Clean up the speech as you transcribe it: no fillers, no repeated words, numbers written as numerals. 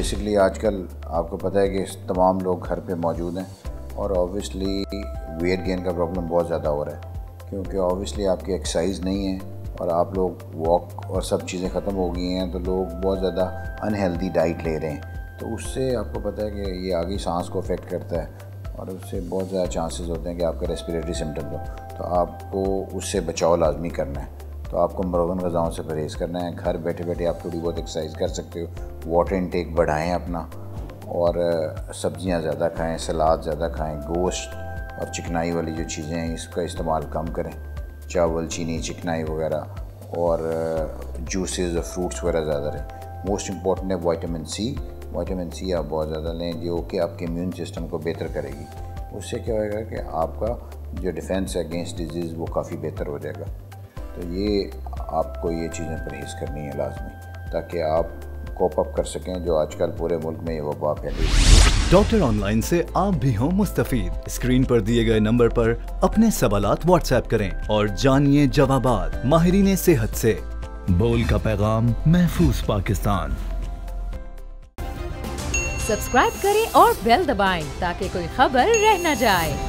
Basically आजकल आपको पता है कि तमाम लोग घर पे मौजूद हैं और ऑब्वियसली वेट गेन का प्रॉब्लम बहुत ज़्यादा हो रहा है, क्योंकि ऑब्वियसली आपकी एक्सरसाइज नहीं है और आप लोग वॉक और सब चीज़ें ख़त्म हो गई हैं, तो लोग बहुत ज़्यादा अनहेल्दी डाइट ले रहे हैं। तो उससे आपको पता है कि ये आगे सांस को अफेक्ट करता है और उससे बहुत ज़्यादा चांसेस होते हैं कि आपका रेस्पिरेटरी सिम्टम्स हो। तो आपको उससे बचाव लाजमी करना है। तो आपको मुतवाज़िन ग़िज़ाओं से परहेज़ करना है। घर बैठे बैठे आप थोड़ी बहुत एक्सरसाइज कर सकते हो। वाटर इनटेक बढ़ाएं अपना, और सब्ज़ियाँ ज़्यादा खाएं, सलाद ज़्यादा खाएं, गोश्त और चिकनाई वाली जो चीज़ें हैं इसका इस्तेमाल कम करें, चावल, चीनी, चिकनाई वगैरह, और जूसेस और फ्रूट्स वगैरह ज़्यादा रहें। मोस्ट इम्पॉर्टेंट है विटामिन सी। विटामिन सी आप बहुत ज़्यादा लें, जो कि आपके इम्यून सिस्टम को बेहतर करेगी। उससे क्या होएगा कि आपका जो डिफेंस है अगेंस्ट डिजीज़ वो काफ़ी बेहतर हो जाएगा। तो ये आपको ये चीज़ें परहेज़ करनी है लाजमी, ताकि आप कोप अप कर सकें जो आजकल पूरे मुल्क में ये वबा फैली है। डॉक्टर ऑनलाइन से आप भी हों मुस्तफीद। स्क्रीन पर दिए गए नंबर पर अपने सवालात व्हाट्सएप करें और जानिए जवाबात माहिरीन सेहत से। बोल का पैगाम, महफूज पाकिस्तान। सब्सक्राइब करें और बेल दबाएं ताकि कोई खबर रह न जाए।